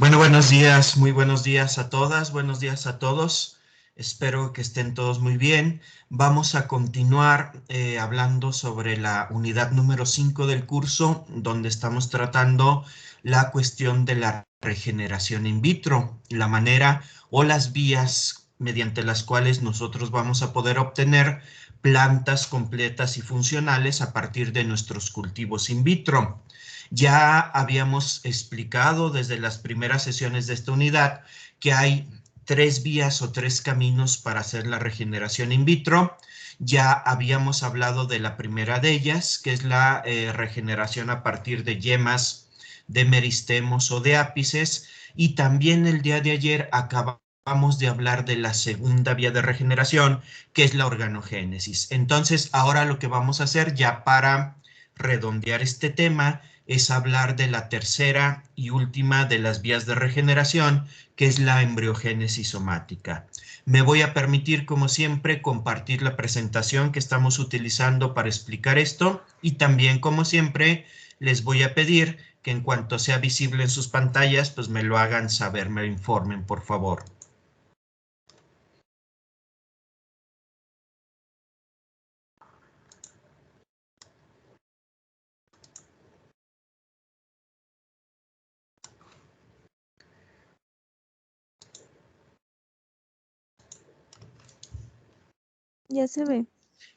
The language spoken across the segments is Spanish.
Bueno, buenos días, muy buenos días a todas, buenos días a todos. Espero que estén todos muy bien. Vamos a continuar hablando sobre la unidad número 5 del curso, donde estamos tratando la cuestión de la regeneración in vitro, la manera o las vías mediante las cuales nosotros vamos a poder obtener plantas completas y funcionales a partir de nuestros cultivos in vitro. Ya habíamos explicado desde las primeras sesiones de esta unidad que hay tres vías o tres caminos para hacer la regeneración in vitro. Ya habíamos hablado de la primera de ellas, que es la regeneración a partir de yemas de meristemos o de ápices, y también el día de ayer acabamos de hablar de la segunda vía de regeneración, que es la organogénesis. Entonces, ahora lo que vamos a hacer ya para redondear este tema es hablar de la tercera y última de las vías de regeneración, que es la embriogénesis somática. Me voy a permitir, como siempre, compartir la presentación que estamos utilizando para explicar esto, y también, como siempre, les voy a pedir que en cuanto sea visible en sus pantallas, pues me lo hagan saber, me lo informen, por favor. Ya se ve.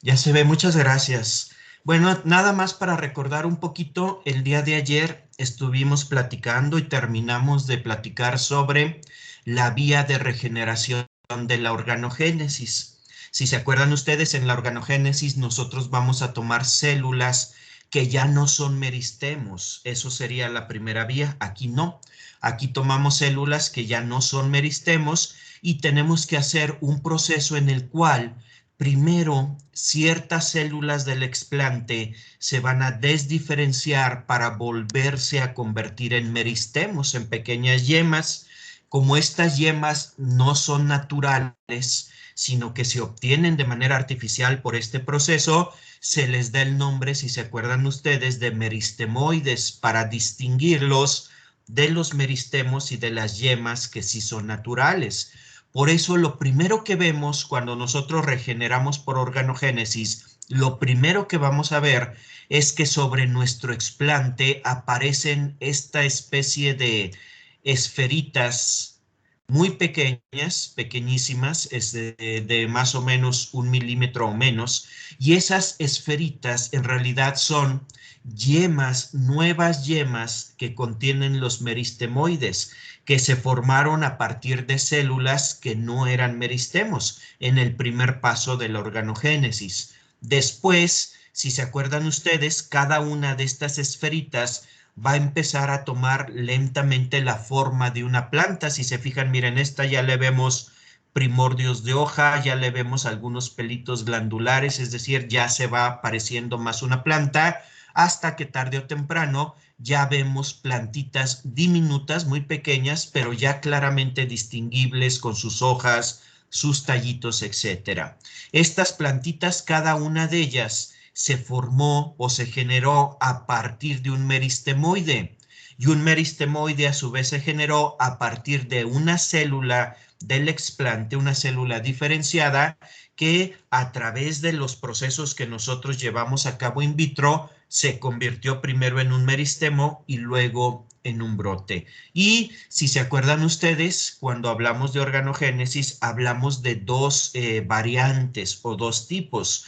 Ya se ve, muchas gracias. Bueno, nada más para recordar un poquito, el día de ayer estuvimos platicando y terminamos de platicar sobre la vía de regeneración de la organogénesis. Si se acuerdan ustedes, en la organogénesis nosotros vamos a tomar células que ya no son meristemos. Eso sería la primera vía. Aquí no. Aquí tomamos células que ya no son meristemos y tenemos que hacer un proceso en el cual primero, ciertas células del explante se van a desdiferenciar para volverse a convertir en meristemos, en pequeñas yemas. Como estas yemas no son naturales, sino que se obtienen de manera artificial por este proceso, se les da el nombre, si se acuerdan ustedes, de meristemoides para distinguirlos de los meristemos y de las yemas que sí son naturales. Por eso lo primero que vemos cuando nosotros regeneramos por organogénesis, lo primero que vamos a ver es que sobre nuestro explante aparecen esta especie de esferitas muy pequeñas, pequeñísimas, de más o menos 1 milímetro o menos, y esas esferitas en realidad son yemas, nuevas yemas que contienen los meristemoides, que se formaron a partir de células que no eran meristemos en el primer paso de la organogénesis. Después, si se acuerdan ustedes, cada una de estas esferitas va a empezar a tomar lentamente la forma de una planta. Si se fijan, miren, esta ya le vemos primordios de hoja, ya le vemos algunos pelitos glandulares, es decir, ya se va pareciendo más una planta, hasta que tarde o temprano ya vemos plantitas diminutas, muy pequeñas, pero ya claramente distinguibles con sus hojas, sus tallitos, etcétera. Estas plantitas, cada una de ellas se formó o se generó a partir de un meristemoide, y un meristemoide a su vez se generó a partir de una célula del explante, una célula diferenciada que a través de los procesos que nosotros llevamos a cabo in vitro se convirtió primero en un meristemo y luego en un brote. Y si se acuerdan ustedes, cuando hablamos de organogénesis, hablamos de dos variantes o dos tipos.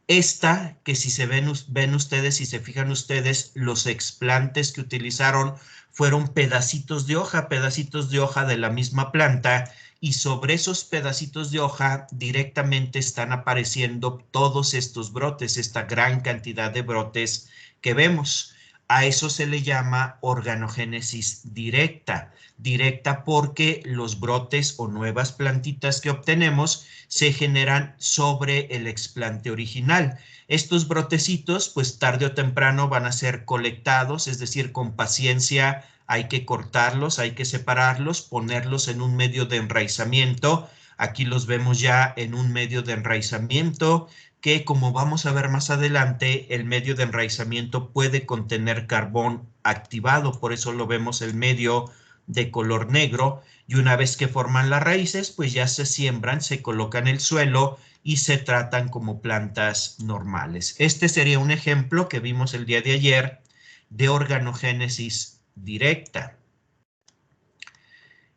Esta, que si se ven ustedes, si se fijan ustedes, los explantes que utilizaron fueron pedacitos de hoja de la misma planta, y sobre esos pedacitos de hoja directamente están apareciendo todos estos brotes, esta gran cantidad de brotes que vemos. A eso se le llama organogénesis directa. Directa porque los brotes o nuevas plantitas que obtenemos se generan sobre el explante original. Estos brotecitos, pues tarde o temprano van a ser colectados, es decir, con paciencia hay que cortarlos, hay que separarlos, ponerlos en un medio de enraizamiento. Aquí los vemos ya en un medio de enraizamiento que, como vamos a ver más adelante, el medio de enraizamiento puede contener carbón activado, por eso lo vemos el medio de color negro, y una vez que forman las raíces, pues ya se siembran, se colocan en el suelo y se tratan como plantas normales. Este sería un ejemplo que vimos el día de ayer de organogénesis directa.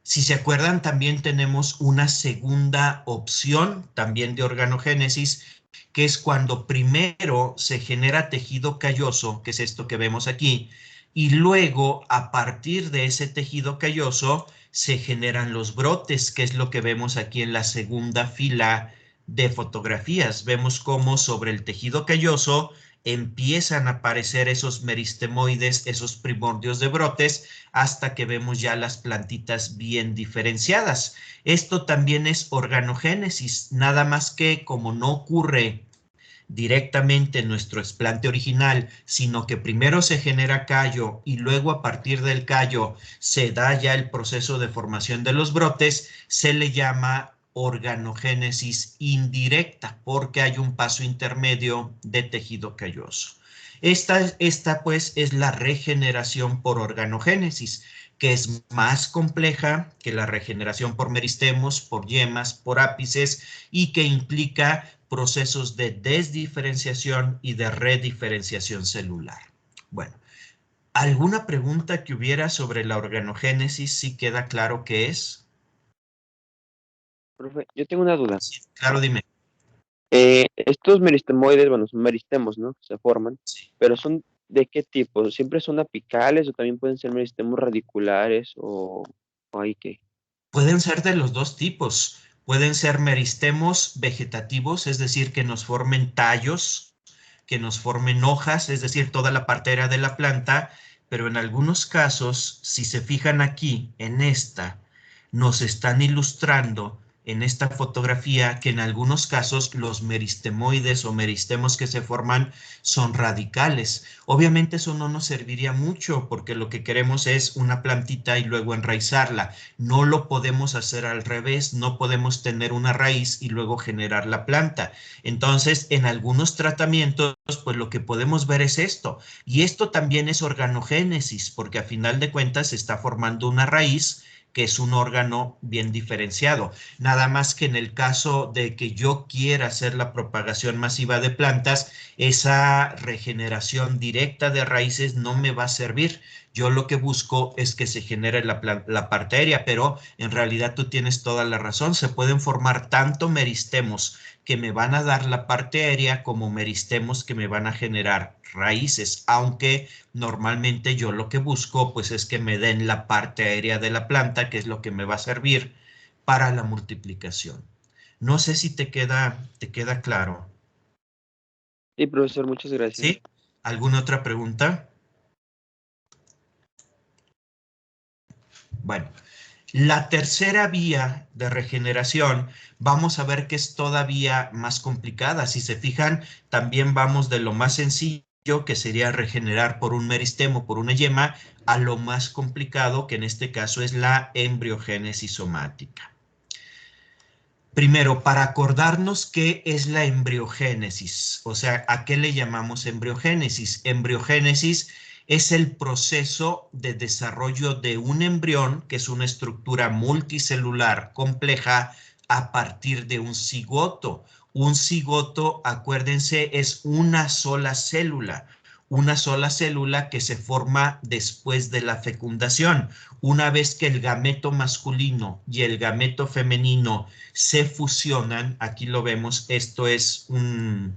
Si se acuerdan, también tenemos una segunda opción, también de organogénesis, que es cuando primero se genera tejido calloso, que es esto que vemos aquí, y luego a partir de ese tejido calloso se generan los brotes, que es lo que vemos aquí en la segunda fila de fotografías. Vemos cómo sobre el tejido calloso empiezan a aparecer esos meristemoides, esos primordios de brotes, hasta que vemos ya las plantitas bien diferenciadas. Esto también es organogénesis, nada más que como no ocurre directamente en nuestro explante original, sino que primero se genera callo y luego a partir del callo se da ya el proceso de formación de los brotes, se le llama organogénesis indirecta porque hay un paso intermedio de tejido calloso. Esta pues es la regeneración por organogénesis, que es más compleja que la regeneración por meristemos, por yemas, por ápices, y que implica procesos de desdiferenciación y de rediferenciación celular. Bueno, ¿alguna pregunta que hubiera sobre la organogénesis? ¿Sí queda claro qué es? Profe, yo tengo una duda. Sí, claro, dime. Estos meristemoides, bueno, son meristemos, ¿no? Que se forman, Sí. pero ¿son de qué tipo? ¿Siempre son apicales o también pueden ser meristemos radiculares o hay qué? Pueden ser de los dos tipos. Pueden ser meristemos vegetativos, es decir, que nos formen tallos, que nos formen hojas, es decir, toda la partera de la planta, pero en algunos casos, si se fijan aquí en esta, nos están ilustrando en esta fotografía que en algunos casos los meristemoides o meristemos que se forman son radicales. Obviamente eso no nos serviría mucho porque lo que queremos es una plantita y luego enraizarla. No lo podemos hacer al revés, no podemos tener una raíz y luego generar la planta. Entonces, en algunos tratamientos, pues lo que podemos ver es esto. Y esto también es organogénesis, porque a final de cuentas se está formando una raíz que es un órgano bien diferenciado. Nada más que en el caso de que yo quiera hacer la propagación masiva de plantas, esa regeneración directa de raíces no me va a servir. Yo lo que busco es que se genere la parte aérea, pero en realidad tú tienes toda la razón. Se pueden formar tanto meristemos que me van a dar la parte aérea como meristemos que me van a generar raíces, aunque normalmente yo lo que busco pues es que me den la parte aérea de la planta, que es lo que me va a servir para la multiplicación. No sé si te queda claro. Sí, profesor, muchas gracias. ¿Sí? ¿Alguna otra pregunta? Bueno, la tercera vía de regeneración, vamos a ver que es todavía más complicada. Si se fijan, también vamos de lo más sencillo, que sería regenerar por un meristemo, por una yema, a lo más complicado, que en este caso es la embriogénesis somática. Primero, para acordarnos qué es la embriogénesis, o sea, ¿a qué le llamamos embriogénesis? Embriogénesis es el proceso de desarrollo de un embrión, que es una estructura multicelular compleja, a partir de un cigoto. Un cigoto, acuérdense, es una sola célula que se forma después de la fecundación. Una vez que el gameto masculino y el gameto femenino se fusionan, aquí lo vemos, esto es un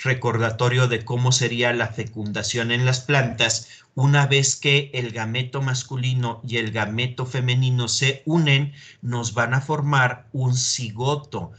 recordatorio de cómo sería la fecundación en las plantas. Una vez que el gameto masculino y el gameto femenino se unen, nos van a formar un cigoto.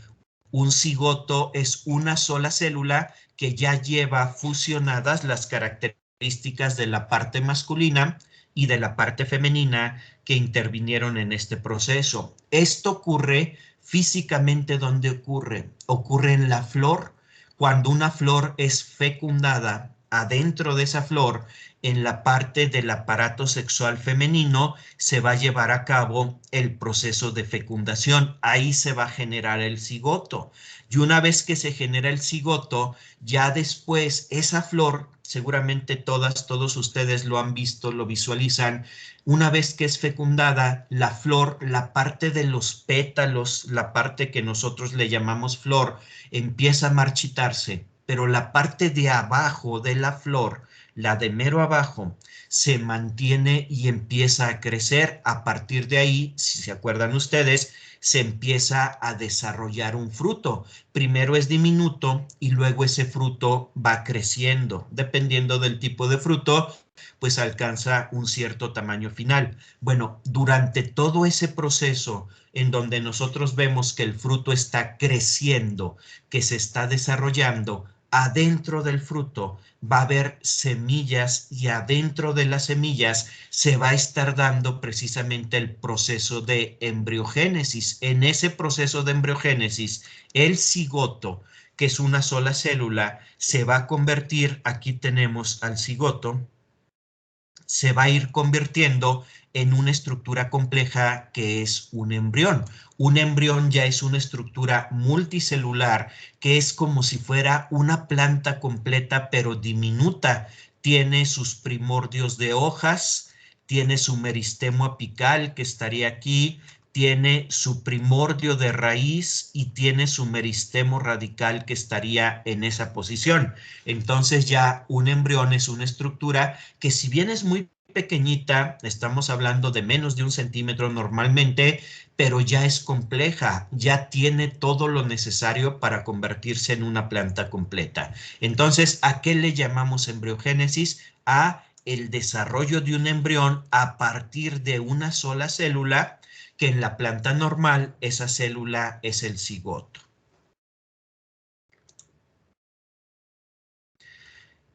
Un cigoto es una sola célula que ya lleva fusionadas las características de la parte masculina y de la parte femenina que intervinieron en este proceso. Esto ocurre físicamente. ¿Dónde ocurre? Ocurre en la flor. Cuando una flor es fecundada, adentro de esa flor, en la parte del aparato sexual femenino, se va a llevar a cabo el proceso de fecundación. Ahí se va a generar el cigoto. Y una vez que se genera el cigoto, ya después esa flor seguramente todos ustedes lo han visto, lo visualizan. Una vez que es fecundada, la flor, la parte de los pétalos, la parte que nosotros le llamamos flor, empieza a marchitarse, pero la parte de abajo de la flor, la de mero abajo, se mantiene y empieza a crecer. A partir de ahí, si se acuerdan ustedes, se empieza a desarrollar un fruto. Primero es diminuto y luego ese fruto va creciendo. Dependiendo del tipo de fruto, pues alcanza un cierto tamaño final. Bueno, durante todo ese proceso en donde nosotros vemos que el fruto está creciendo, que se está desarrollando, adentro del fruto va a haber semillas y adentro de las semillas se va a estar dando precisamente el proceso de embriogénesis. En ese proceso de embriogénesis, el cigoto, que es una sola célula, se va a convertir, aquí tenemos al cigoto, se va a ir convirtiendo en una estructura compleja que es un embrión. Un embrión ya es una estructura multicelular que es como si fuera una planta completa pero diminuta. Tiene sus primordios de hojas, tiene su meristemo apical que estaría aquí, tiene su primordio de raíz y tiene su meristemo radical que estaría en esa posición. Entonces ya un embrión es una estructura que, si bien es muy pequeñita, estamos hablando de menos de 1 centímetro normalmente, pero ya es compleja, ya tiene todo lo necesario para convertirse en una planta completa. Entonces, ¿a qué le llamamos embriogénesis? A el desarrollo de un embrión a partir de una sola célula, que en la planta normal esa célula es el cigoto.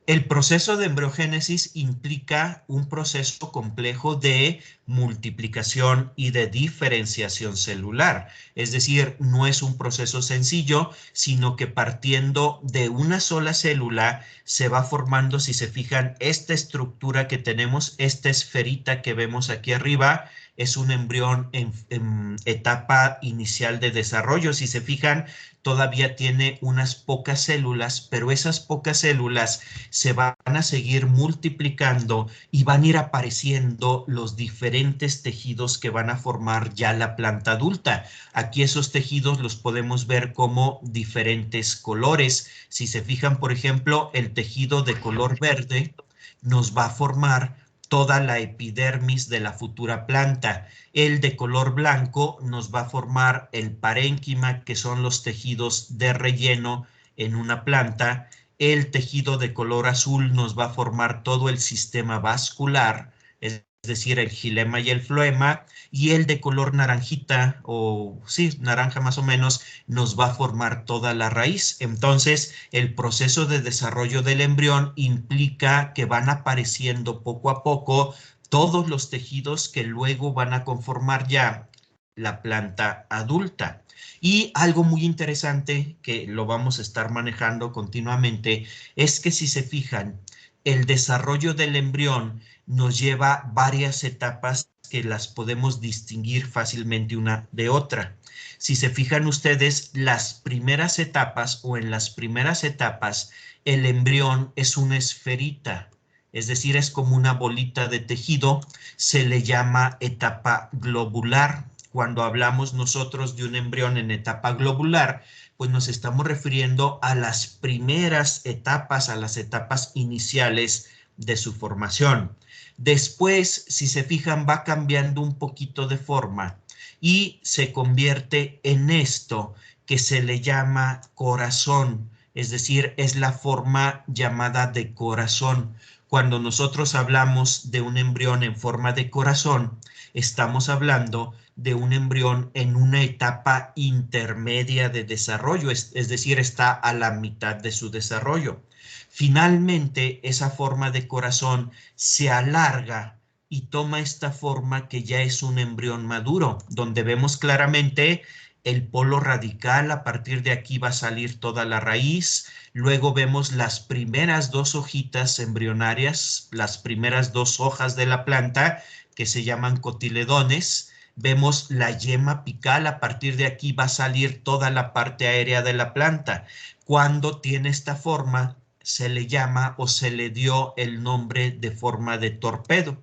El proceso de embriogénesis implica un proceso complejo de multiplicación y de diferenciación celular. Es decir, no es un proceso sencillo, sino que partiendo de una sola célula se va formando, si se fijan, esta estructura que tenemos, esta esferita que vemos aquí arriba, es un embrión en etapa inicial de desarrollo. Si se fijan, todavía tiene unas pocas células, pero esas pocas células se van a seguir multiplicando y van a ir apareciendo los diferentes tejidos que van a formar ya la planta adulta. Aquí esos tejidos los podemos ver como diferentes colores. Si se fijan, por ejemplo, el tejido de color verde nos va a formar toda la epidermis de la futura planta. El de color blanco nos va a formar el parénquima, que son los tejidos de relleno en una planta. El tejido de color azul nos va a formar todo el sistema vascular, es decir, el xilema y el floema, y el de color naranjita, o sí, naranja más o menos, nos va a formar toda la raíz. Entonces, el proceso de desarrollo del embrión implica que van apareciendo poco a poco todos los tejidos que luego van a conformar ya la planta adulta. Y algo muy interesante que lo vamos a estar manejando continuamente es que, si se fijan, el desarrollo del embrión nos lleva varias etapas que las podemos distinguir fácilmente una de otra. Si se fijan ustedes, las primeras etapas o en las primeras etapas, el embrión es una esferita, es decir, es como una bolita de tejido, se le llama etapa globular. Cuando hablamos nosotros de un embrión en etapa globular, pues nos estamos refiriendo a las primeras etapas, a las etapas iniciales de su formación. Después, si se fijan, va cambiando un poquito de forma y se convierte en esto que se le llama corazón, es decir, es la forma llamada de corazón. Cuando nosotros hablamos de un embrión en forma de corazón, estamos hablando de un embrión en una etapa intermedia de desarrollo, es decir, está a la mitad de su desarrollo. Finalmente, esa forma de corazón se alarga y toma esta forma que ya es un embrión maduro, donde vemos claramente el polo radical. A partir de aquí va a salir toda la raíz. Luego vemos las primeras dos hojitas embrionarias, las primeras dos hojas de la planta, que se llaman cotiledones. Vemos la yema apical. A partir de aquí va a salir toda la parte aérea de la planta. Cuando tiene esta forma, se le llama o se le dio el nombre de forma de torpedo.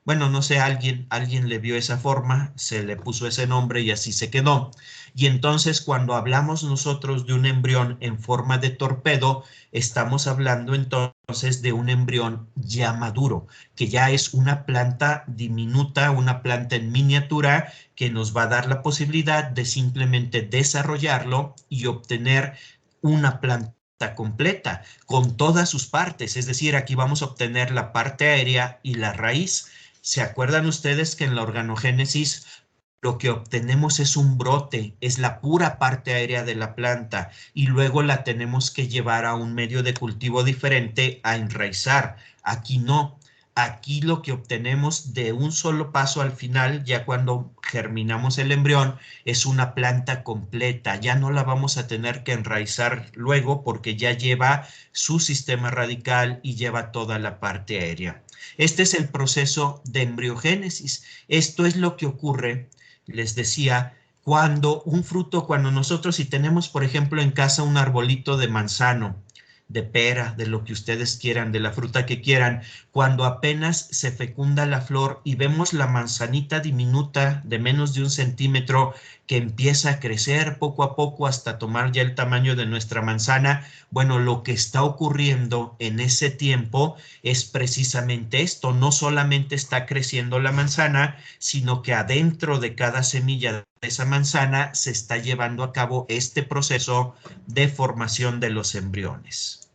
Bueno, no sé, alguien le vio esa forma, se le puso ese nombre y así se quedó. Y entonces cuando hablamos nosotros de un embrión en forma de torpedo, estamos hablando entonces de un embrión ya maduro, que ya es una planta diminuta, una planta en miniatura que nos va a dar la posibilidad de simplemente desarrollarlo y obtener una planta completa con todas sus partes. Es decir, aquí vamos a obtener la parte aérea y la raíz. ¿Se acuerdan ustedes que en la organogénesis lo que obtenemos es un brote, es la pura parte aérea de la planta y luego la tenemos que llevar a un medio de cultivo diferente a enraizar? Aquí no. Aquí lo que obtenemos de un solo paso al final, ya cuando germinamos el embrión, es una planta completa. Ya no la vamos a tener que enraizar luego porque ya lleva su sistema radical y lleva toda la parte aérea. Este es el proceso de embriogénesis. Esto es lo que ocurre, les decía, cuando un fruto, cuando nosotros si tenemos, por ejemplo, en casa un arbolito de manzano, de pera, de lo que ustedes quieran, de la fruta que quieran, cuando apenas se fecunda la flor y vemos la manzanita diminuta de menos de 1 centímetro que empieza a crecer poco a poco hasta tomar ya el tamaño de nuestra manzana, bueno, lo que está ocurriendo en ese tiempo es precisamente esto. No solamente está creciendo la manzana, sino que adentro de cada semilla de esa manzana se está llevando a cabo este proceso de formación de los embriones.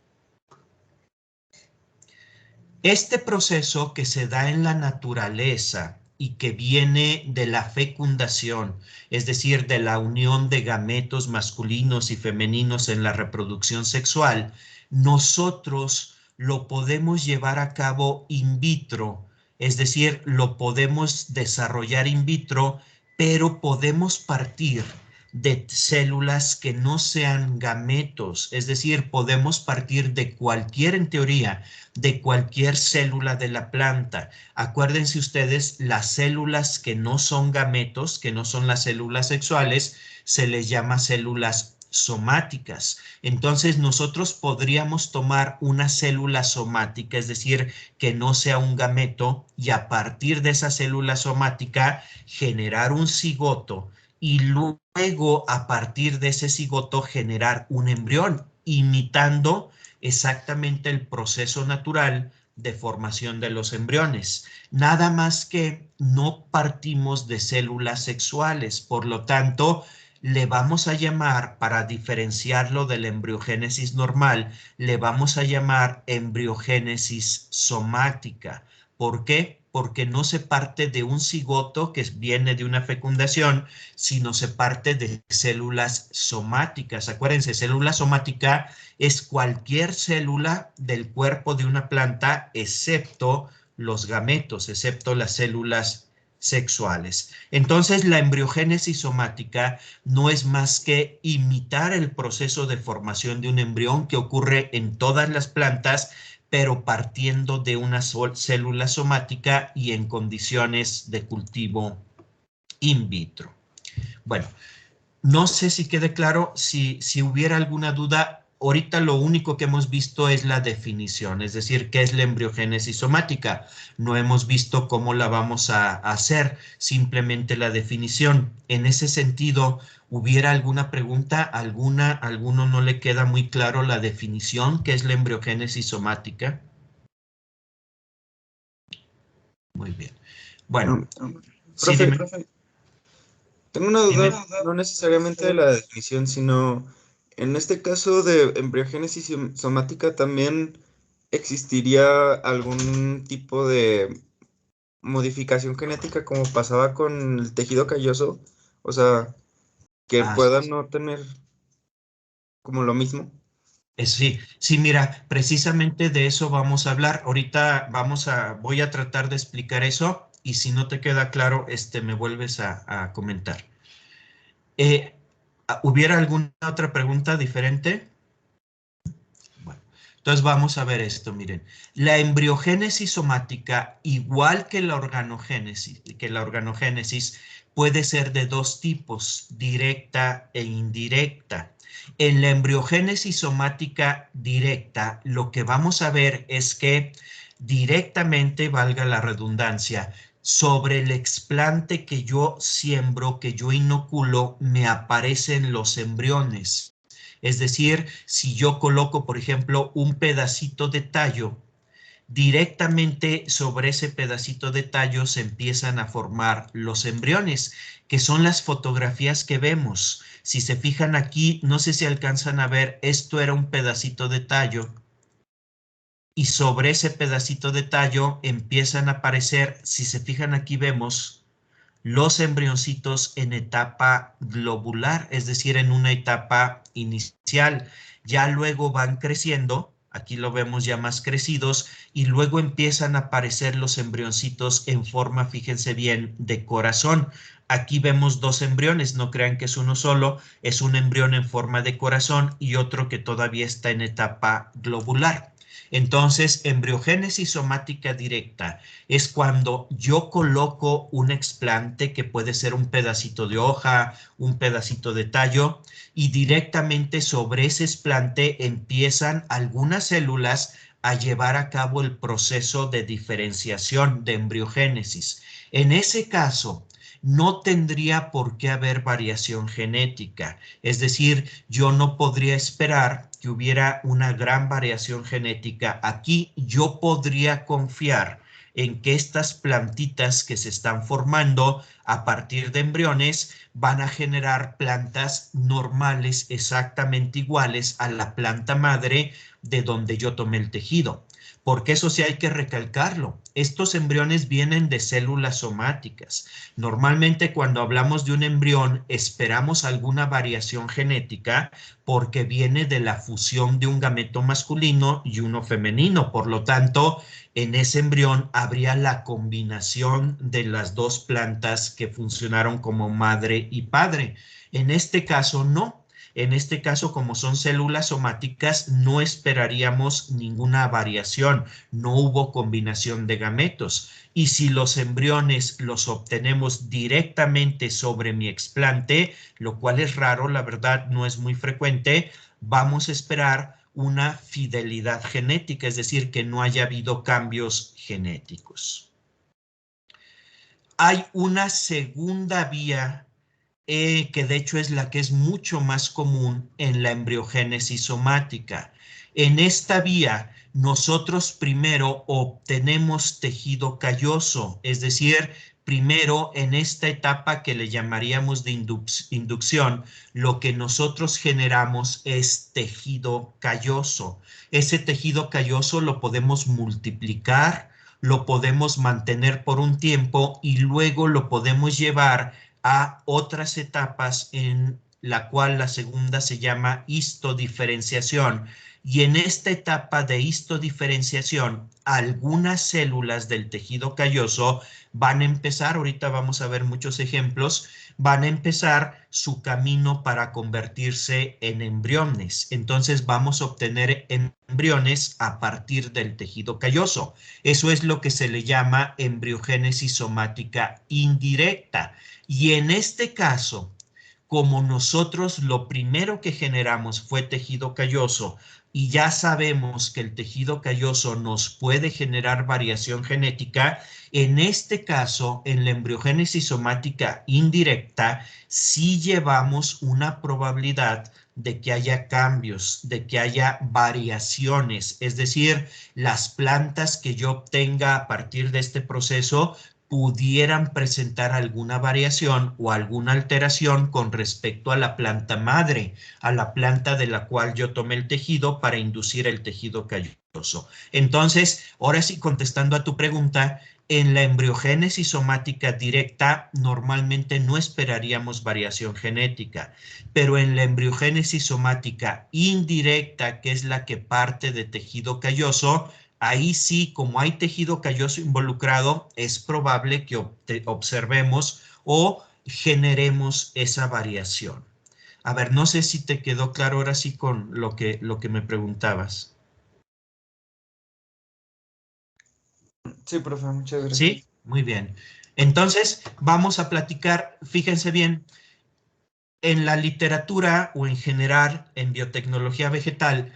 Este proceso que se da en la naturaleza y que viene de la fecundación, es decir, de la unión de gametos masculinos y femeninos en la reproducción sexual, nosotros lo podemos llevar a cabo in vitro, es decir, lo podemos desarrollar in vitro, pero podemos partir de células que no sean gametos, es decir, podemos partir de cualquier, en teoría, de cualquier célula de la planta. Acuérdense ustedes, las células que no son gametos, que no son las células sexuales, se les llama células somáticas. Entonces nosotros podríamos tomar una célula somática, es decir, que no sea un gameto, y a partir de esa célula somática generar un cigoto y luego a partir de ese cigoto generar un embrión, imitando exactamente el proceso natural de formación de los embriones. Nada más que no partimos de células sexuales, por lo tanto, le vamos a llamar, para diferenciarlo de la embriogénesis normal, le vamos a llamar embriogénesis somática. ¿Por qué? Porque no se parte de un cigoto que viene de una fecundación, sino se parte de células somáticas. Acuérdense, célula somática es cualquier célula del cuerpo de una planta, excepto los gametos, excepto las células sexuales. Entonces, la embriogénesis somática no es más que imitar el proceso de formación de un embrión que ocurre en todas las plantas, pero partiendo de una célula somática y en condiciones de cultivo in vitro. Bueno, no sé si quede claro. Si hubiera alguna duda, ahorita lo único que hemos visto es la definición, es decir, qué es la embriogénesis somática. No hemos visto cómo la vamos a hacer, simplemente la definición. En ese sentido, ¿hubiera alguna pregunta? ¿Alguno no le queda muy claro la definición, qué es la embriogénesis somática? Muy bien. Bueno, sí, Profe, dime. tengo una Dime. duda, no necesariamente de la definición, sino en este caso de embriogénesis somática, ¿también existiría algún tipo de modificación genética como pasaba con el tejido calloso? O sea, que Ah, pueda no tener como lo mismo. sí, mira, precisamente de eso vamos a hablar. Ahorita voy a tratar de explicar eso y si no te queda claro, me vuelves a comentar. ¿Hubiera alguna otra pregunta diferente? Bueno, Entonces vamos a ver esto, miren. La embriogénesis somática, igual que la organogénesis, puede ser de dos tipos, directa e indirecta. En la embriogénesis somática directa, lo que vamos a ver es que directamente, valga la redundancia, sobre el explante que yo siembro, que yo inoculo, me aparecen los embriones. Es decir, si yo coloco, por ejemplo, un pedacito de tallo, directamente sobre ese pedacito de tallo se empiezan a formar los embriones, que son las fotografías que vemos. Si se fijan aquí, no sé si alcanzan a ver, esto era un pedacito de tallo y sobre ese pedacito de tallo empiezan a aparecer, si se fijan aquí vemos los embrioncitos en etapa globular, es decir, en una etapa inicial. Ya luego van creciendo, aquí lo vemos ya más crecidos, y luego empiezan a aparecer los embrioncitos en forma, fíjense bien, de corazón. Aquí vemos dos embriones, no crean que es uno solo, es un embrión en forma de corazón y otro que todavía está en etapa globular. Entonces, embriogénesis somática directa es cuando yo coloco un explante que puede ser un pedacito de hoja, un pedacito de tallo, y directamente sobre ese explante empiezan algunas células a llevar a cabo el proceso de diferenciación de embriogénesis. En ese caso, no tendría por qué haber variación genética. Es decir, yo no podría esperar que hubiera una gran variación genética. Aquí yo podría confiar en que estas plantitas que se están formando a partir de embriones van a generar plantas normales exactamente iguales a la planta madre de donde yo tomé el tejido. Porque eso sí hay que recalcarlo. Estos embriones vienen de células somáticas. Normalmente cuando hablamos de un embrión esperamos alguna variación genética porque viene de la fusión de un gameto masculino y uno femenino. Por lo tanto, en ese embrión habría la combinación de las dos plantas que funcionaron como madre y padre. En este caso, no. En este caso, como son células somáticas, no esperaríamos ninguna variación. No hubo combinación de gametos. Y si los embriones los obtenemos directamente sobre mi explante, lo cual es raro, la verdad no es muy frecuente, vamos a esperar una fidelidad genética, es decir, que no haya habido cambios genéticos. Hay una segunda vía que de hecho es la que es mucho más común en la embriogénesis somática. En esta vía, nosotros primero obtenemos tejido calloso, es decir, primero en esta etapa que le llamaríamos de inducción, lo que nosotros generamos es tejido calloso. Ese tejido calloso lo podemos multiplicar, lo podemos mantener por un tiempo y luego lo podemos llevar a otras etapas en la cual la segunda se llama histodiferenciación. Y en esta etapa de histodiferenciación, algunas células del tejido calloso van a empezar, ahorita vamos a ver muchos ejemplos, van a empezar su camino para convertirse en embriones. Entonces vamos a obtener embriones a partir del tejido calloso. Eso es lo que se le llama embriogénesis somática indirecta. Y en este caso, como nosotros lo primero que generamos fue tejido calloso y ya sabemos que el tejido calloso nos puede generar variación genética, en este caso, en la embriogénesis somática indirecta, sí llevamos una probabilidad de que haya cambios, de que haya variaciones, es decir, las plantas que yo obtenga a partir de este proceso pudieran presentar alguna variación o alguna alteración con respecto a la planta madre, a la planta de la cual yo tomé el tejido para inducir el tejido calloso. Entonces, ahora sí, contestando a tu pregunta, en la embriogénesis somática directa normalmente no esperaríamos variación genética, pero en la embriogénesis somática indirecta, que es la que parte de tejido calloso, ahí sí, como hay tejido calloso involucrado, es probable que observemos o generemos esa variación. A ver, no sé si te quedó claro ahora sí con lo que me preguntabas. Sí, profe, muchas gracias. ¿Sí? Muy bien. Entonces, vamos a platicar, fíjense bien, en la literatura o en general en biotecnología vegetal,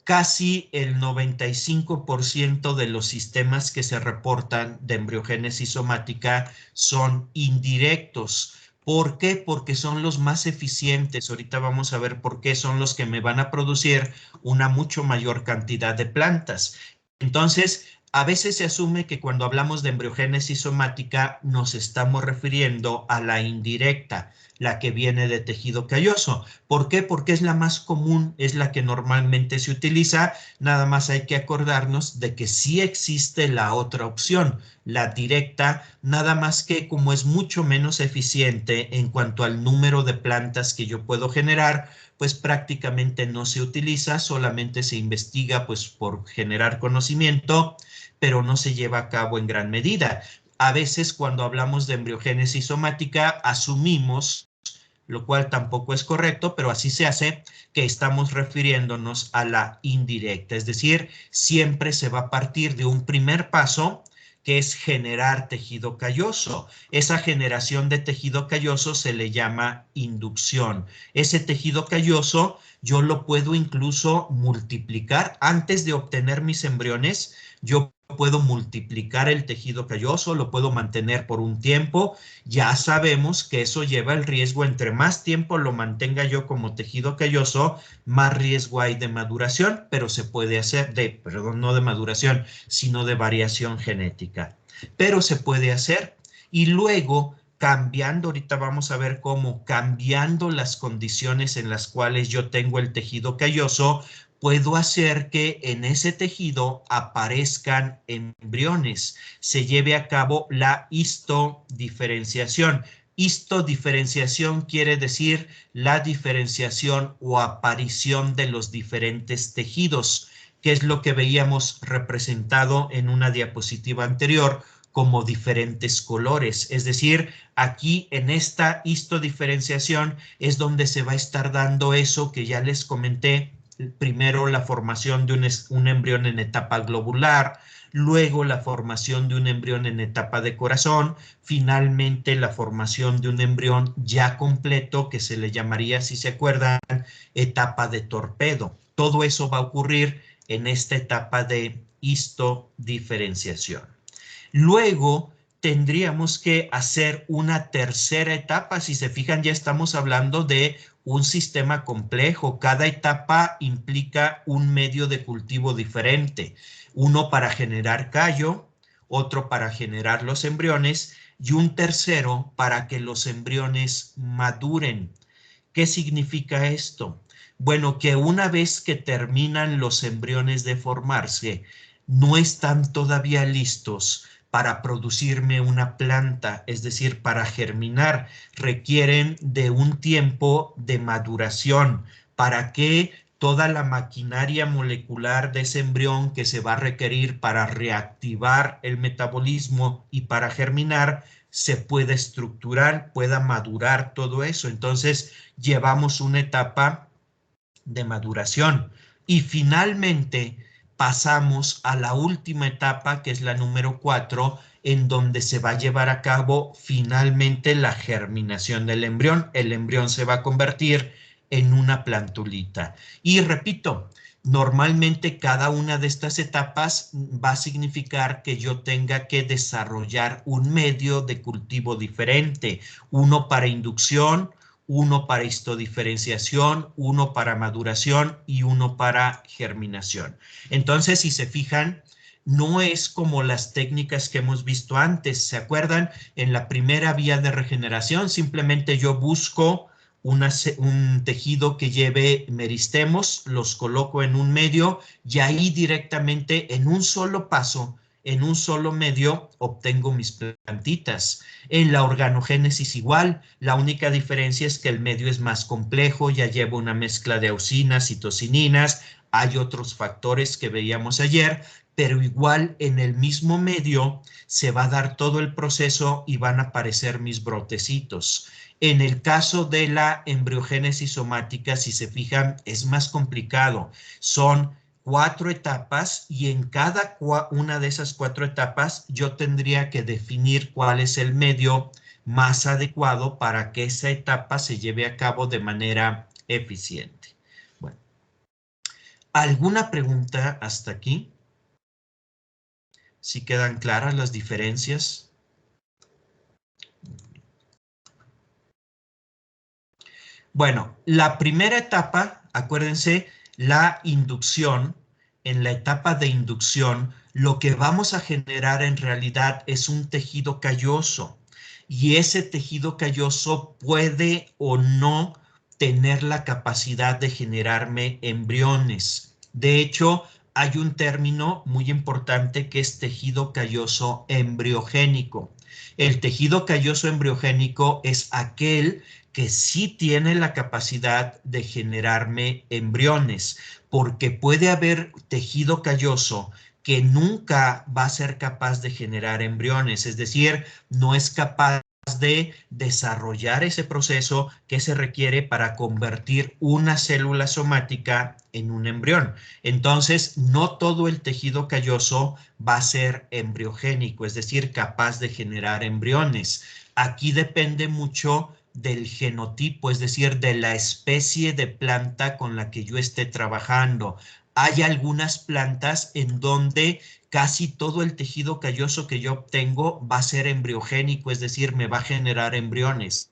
casi el 95% de los sistemas que se reportan de embriogénesis somática son indirectos. ¿Por qué? Porque son los más eficientes. Ahorita vamos a ver por qué son los que me van a producir una mucho mayor cantidad de plantas. Entonces, a veces se asume que cuando hablamos de embriogénesis somática nos estamos refiriendo a la indirecta, la que viene de tejido calloso. ¿Por qué? Porque es la más común, es la que normalmente se utiliza. Nada más hay que acordarnos de que sí existe la otra opción, la directa, nada más que como es mucho menos eficiente en cuanto al número de plantas que yo puedo generar, pues prácticamente no se utiliza, solamente se investiga pues por generar conocimiento, pero no se lleva a cabo en gran medida. A veces cuando hablamos de embriogénesis somática asumimos, lo cual tampoco es correcto, pero así se hace, que estamos refiriéndonos a la indirecta, es decir, siempre se va a partir de un primer paso que es generar tejido calloso. Esa generación de tejido calloso se le llama inducción. Ese tejido calloso yo lo puedo incluso multiplicar antes de obtener mis embriones. Yo puedo multiplicar el tejido calloso, lo puedo mantener por un tiempo. Ya sabemos que eso lleva el riesgo, entre más tiempo lo mantenga yo como tejido calloso, más riesgo hay de maduración, pero se puede hacer perdón, no de maduración, sino de variación genética. Pero se puede hacer y luego cambiando, ahorita vamos a ver cómo, cambiando las condiciones en las cuales yo tengo el tejido calloso, puedo hacer que en ese tejido aparezcan embriones, se lleve a cabo la histodiferenciación. Histodiferenciación quiere decir la diferenciación o aparición de los diferentes tejidos, que es lo que veíamos representado en una diapositiva anterior como diferentes colores. Es decir, aquí en esta histodiferenciación es donde se va a estar dando eso que ya les comenté. Primero la formación de un embrión en etapa globular, luego la formación de un embrión en etapa de corazón, finalmente la formación de un embrión ya completo que se le llamaría, si se acuerdan, etapa de torpedo. Todo eso va a ocurrir en esta etapa de histodiferenciación. Luego tendríamos que hacer una tercera etapa. Si se fijan, ya estamos hablando de un sistema complejo. Cada etapa implica un medio de cultivo diferente. Uno para generar callo, otro para generar los embriones y un tercero para que los embriones maduren. ¿Qué significa esto? Bueno, que una vez que terminan los embriones de formarse, no están todavía listos para producirme una planta, es decir, para germinar, requieren de un tiempo de maduración para que toda la maquinaria molecular de ese embrión que se va a requerir para reactivar el metabolismo y para germinar se pueda estructurar, pueda madurar todo eso. Entonces, llevamos una etapa de maduración y finalmente pasamos a la última etapa, que es la número 4, en donde se va a llevar a cabo finalmente la germinación del embrión. El embrión se va a convertir en una plantulita. Y repito, normalmente cada una de estas etapas va a significar que yo tenga que desarrollar un medio de cultivo diferente, uno para inducción, uno para histodiferenciación, uno para maduración y uno para germinación. Entonces, si se fijan, no es como las técnicas que hemos visto antes. ¿Se acuerdan? En la primera vía de regeneración, simplemente yo busco un tejido que lleve meristemos, los coloco en un medio y ahí directamente en un solo paso, en un solo medio, obtengo mis plantitas. En la organogénesis igual, la única diferencia es que el medio es más complejo, ya lleva una mezcla de auxinas, citosininas, hay otros factores que veíamos ayer, pero igual en el mismo medio se va a dar todo el proceso y van a aparecer mis brotecitos. En el caso de la embriogénesis somática, si se fijan, es más complicado. Son 4 etapas y en cada una de esas 4 etapas yo tendría que definir cuál es el medio más adecuado para que esa etapa se lleve a cabo de manera eficiente. Bueno, ¿alguna pregunta hasta aquí? ¿Sí quedan claras las diferencias? Bueno, la primera etapa, acuérdense, la inducción. En la etapa de inducción, lo que vamos a generar en realidad es un tejido calloso. Y ese tejido calloso puede o no tener la capacidad de generarme embriones. De hecho, hay un término muy importante que es tejido calloso embriogénico. El tejido calloso embriogénico es aquel que sí tiene la capacidad de generarme embriones, porque puede haber tejido calloso que nunca va a ser capaz de generar embriones, es decir, no es capaz de desarrollar ese proceso que se requiere para convertir una célula somática en un embrión. Entonces, no todo el tejido calloso va a ser embriogénico, es decir, capaz de generar embriones. Aquí depende mucho del genotipo, es decir, de la especie de planta con la que yo esté trabajando. Hay algunas plantas en donde casi todo el tejido calloso que yo obtengo va a ser embriogénico, es decir, me va a generar embriones.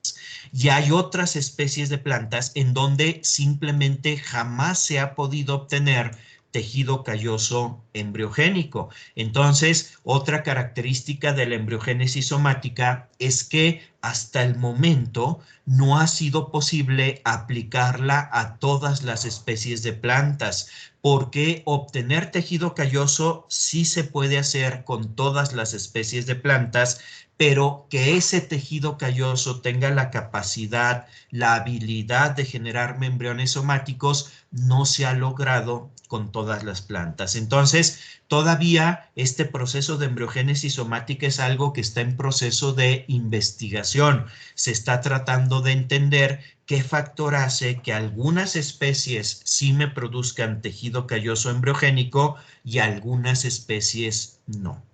Y hay otras especies de plantas en donde simplemente jamás se ha podido obtener tejido calloso embriogénico. Entonces, otra característica de la embriogénesis somática es que hasta el momento no ha sido posible aplicarla a todas las especies de plantas, porque obtener tejido calloso sí se puede hacer con todas las especies de plantas, pero que ese tejido calloso tenga la capacidad, la habilidad de generar embriones somáticos, no se ha logrado con todas las plantas. Entonces, todavía este proceso de embriogénesis somática es algo que está en proceso de investigación. Se está tratando de entender qué factor hace que algunas especies sí me produzcan tejido calloso embriogénico y algunas especies no.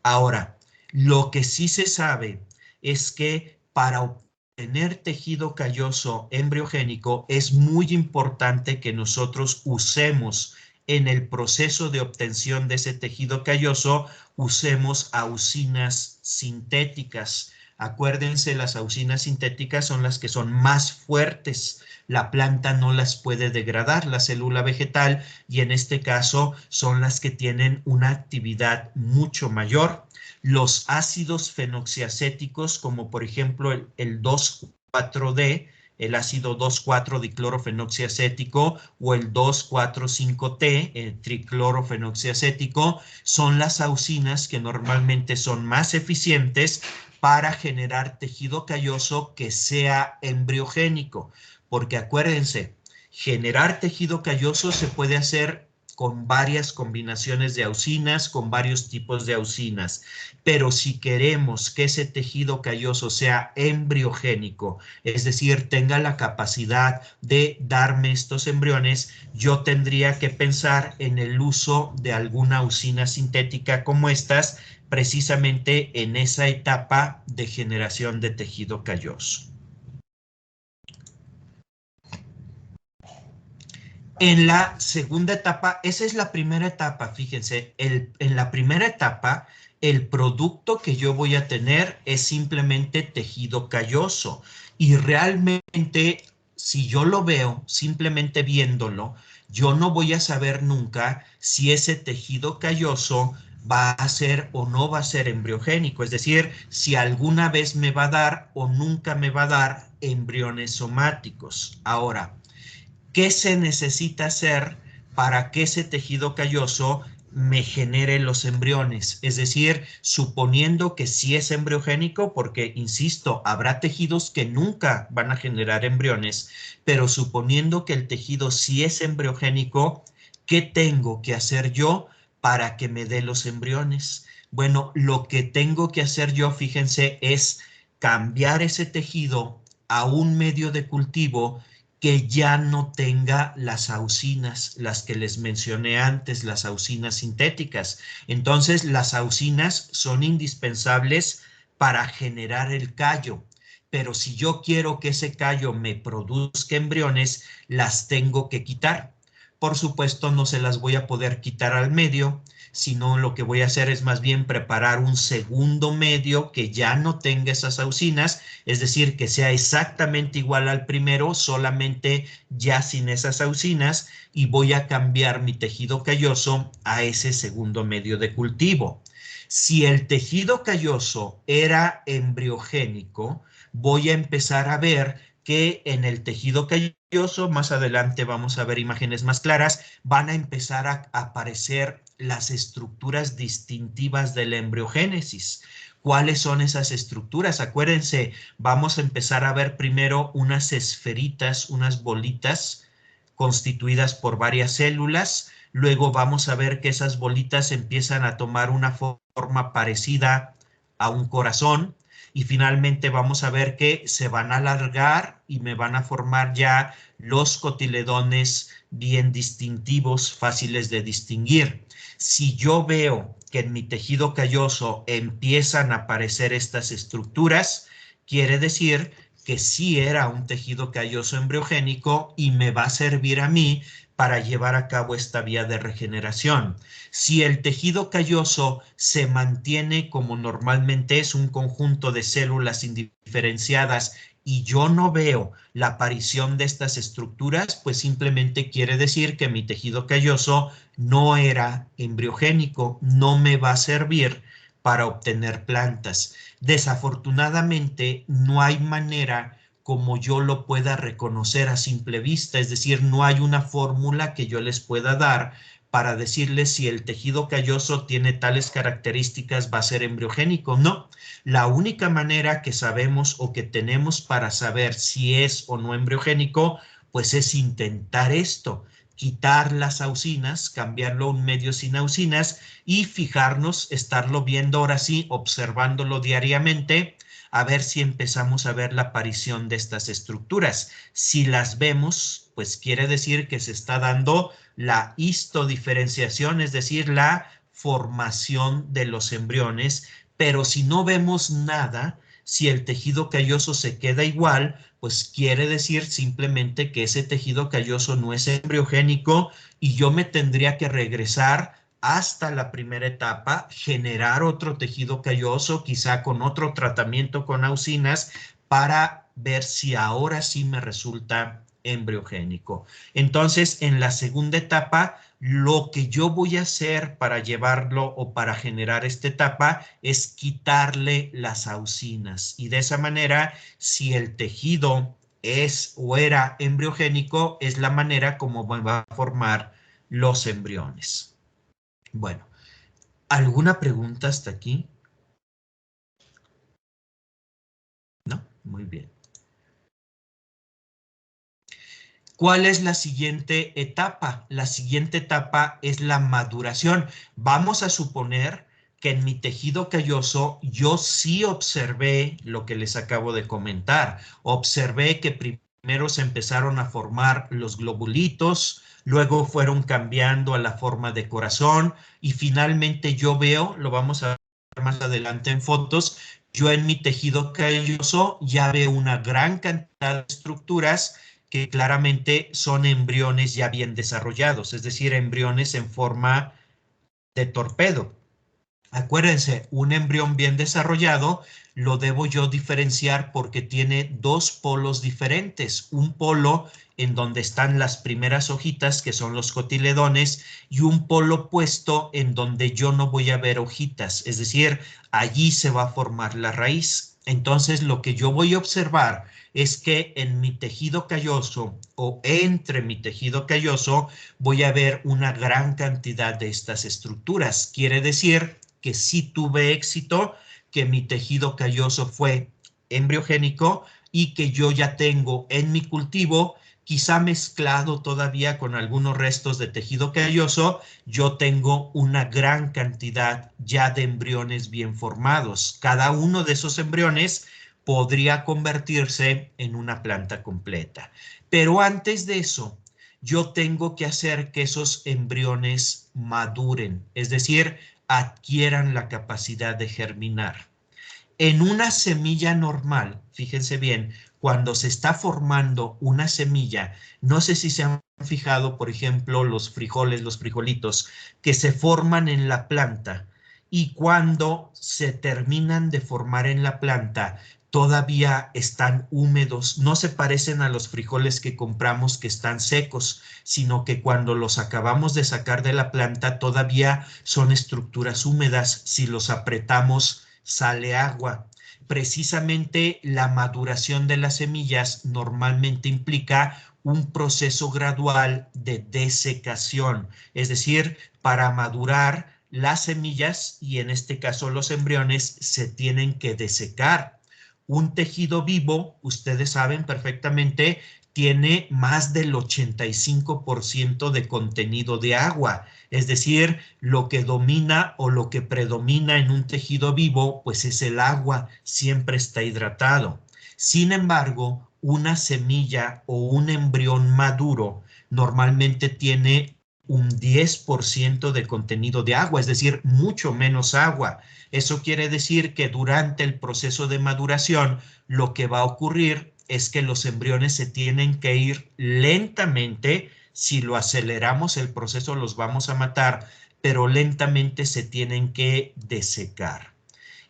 Ahora, lo que sí se sabe es que para obtener tejido calloso embriogénico es muy importante que nosotros usemos en el proceso de obtención de ese tejido calloso, usemos auxinas sintéticas. Acuérdense, las auxinas sintéticas son las que son más fuertes. La planta no las puede degradar, la célula vegetal, y en este caso son las que tienen una actividad mucho mayor. Los ácidos fenoxiacéticos, como por ejemplo el 2,4-D, el ácido 2,4-diclorofenoxiacético o el 2,4,5-T, el triclorofenoxiacético, son las auxinas que normalmente son más eficientes para generar tejido calloso que sea embriogénico. Porque acuérdense, generar tejido calloso se puede hacer con varias combinaciones de auxinas, con varios tipos de auxinas. Pero si queremos que ese tejido calloso sea embriogénico, es decir, tenga la capacidad de darme estos embriones, yo tendría que pensar en el uso de alguna auxina sintética como estas, precisamente en esa etapa de generación de tejido calloso. En la segunda etapa, esa es la primera etapa, fíjense, en la primera etapa, el producto que yo voy a tener es simplemente tejido calloso y realmente, si yo lo veo, simplemente viéndolo, yo no voy a saber nunca si ese tejido calloso va a ser o no va a ser embriogénico, es decir, si alguna vez me va a dar o nunca me va a dar embriones somáticos. Ahora, ¿qué se necesita hacer para que ese tejido calloso me genere los embriones? Es decir, suponiendo que sí es embriogénico, porque, insisto, habrá tejidos que nunca van a generar embriones, pero suponiendo que el tejido sí es embriogénico, ¿qué tengo que hacer yo para que me dé los embriones? Bueno, lo que tengo que hacer yo, fíjense, es cambiar ese tejido a un medio de cultivo que ya no tenga las auxinas, las que les mencioné antes, las auxinas sintéticas. Entonces, las auxinas son indispensables para generar el callo, pero si yo quiero que ese callo me produzca embriones, las tengo que quitar. Por supuesto, no se las voy a poder quitar al medio, sino lo que voy a hacer es más bien preparar un segundo medio que ya no tenga esas auxinas, es decir, que sea exactamente igual al primero, solamente ya sin esas auxinas, y voy a cambiar mi tejido calloso a ese segundo medio de cultivo. Si el tejido calloso era embriogénico, voy a empezar a ver que en el tejido calloso, más adelante vamos a ver imágenes más claras, van a empezar a aparecer las estructuras distintivas de la embriogénesis. ¿Cuáles son esas estructuras? Acuérdense, vamos a empezar a ver primero unas esferitas, unas bolitas constituidas por varias células. Luego vamos a ver que esas bolitas empiezan a tomar una forma parecida a un corazón. Y finalmente vamos a ver que se van a alargar y me van a formar ya los cotiledones bien distintivos, fáciles de distinguir. Si yo veo que en mi tejido calloso empiezan a aparecer estas estructuras, quiere decir que sí era un tejido calloso embriogénico y me va a servir a mí para llevar a cabo esta vía de regeneración. Si el tejido calloso se mantiene como normalmente es, un conjunto de células indiferenciadas, y yo no veo la aparición de estas estructuras, pues simplemente quiere decir que mi tejido calloso no era embriogénico, no me va a servir para obtener plantas. Desafortunadamente, no hay manera como yo lo pueda reconocer a simple vista, es decir, no hay una fórmula que yo les pueda dar para decirles si el tejido calloso tiene tales características, va a ser embriogénico. No, la única manera que sabemos o que tenemos para saber si es o no embriogénico, pues es intentar esto, quitar las auxinas, cambiarlo a un medio sin auxinas y fijarnos, estarlo viendo ahora sí, observándolo diariamente, a ver si empezamos a ver la aparición de estas estructuras. Si las vemos, pues quiere decir que se está dando la histodiferenciación, es decir, la formación de los embriones, pero si no vemos nada, si el tejido calloso se queda igual, pues quiere decir simplemente que ese tejido calloso no es embriogénico y yo me tendría que regresar hasta la primera etapa, generar otro tejido calloso, quizá con otro tratamiento con auxinas, para ver si ahora sí me resulta embriogénico. Entonces, en la segunda etapa, lo que yo voy a hacer para llevarlo o para generar esta etapa es quitarle las auxinas. Y de esa manera, si el tejido es o era embriogénico, es la manera como va a formar los embriones. Bueno, ¿alguna pregunta hasta aquí? ¿No? Muy bien. ¿Cuál es la siguiente etapa? La siguiente etapa es la maduración. Vamos a suponer que en mi tejido calloso yo sí observé lo que les acabo de comentar. Observé que primero se empezaron a formar los globulitos, luego fueron cambiando a la forma de corazón y finalmente yo veo, lo vamos a ver más adelante en fotos, yo en mi tejido calloso ya veo una gran cantidad de estructuras que claramente son embriones ya bien desarrollados, es decir, embriones en forma de torpedo. Acuérdense, un embrión bien desarrollado lo debo yo diferenciar porque tiene dos polos diferentes. Un polo en donde están las primeras hojitas, que son los cotiledones, y un polo opuesto en donde yo no voy a ver hojitas, es decir, allí se va a formar la raíz. Entonces, lo que yo voy a observar es que en mi tejido calloso o entre mi tejido calloso voy a ver una gran cantidad de estas estructuras. Quiere decir que sí tuve éxito, que mi tejido calloso fue embriogénico y que yo ya tengo en mi cultivo, quizá mezclado todavía con algunos restos de tejido calloso, yo tengo una gran cantidad ya de embriones bien formados. Cada uno de esos embriones podría convertirse en una planta completa. Pero antes de eso, yo tengo que hacer que esos embriones maduren, es decir, adquieran la capacidad de germinar. En una semilla normal, fíjense bien, cuando se está formando una semilla, no sé si se han fijado, por ejemplo, los frijoles, los frijolitos, que se forman en la planta y cuando se terminan de formar en la planta, todavía están húmedos, no se parecen a los frijoles que compramos que están secos, sino que cuando los acabamos de sacar de la planta todavía son estructuras húmedas. Si los apretamos, sale agua. Precisamente la maduración de las semillas normalmente implica un proceso gradual de desecación, es decir, para madurar las semillas y en este caso los embriones se tienen que desecar. Un tejido vivo, ustedes saben perfectamente, tiene más del 85% de contenido de agua. Es decir, lo que domina o lo que predomina en un tejido vivo, pues es el agua, siempre está hidratado. Sin embargo, una semilla o un embrión maduro normalmente tiene un 10% de contenido de agua, es decir, mucho menos agua. Eso quiere decir que durante el proceso de maduración, lo que va a ocurrir es que los embriones se tienen que ir lentamente. Si lo aceleramos el proceso los vamos a matar, pero lentamente se tienen que desecar.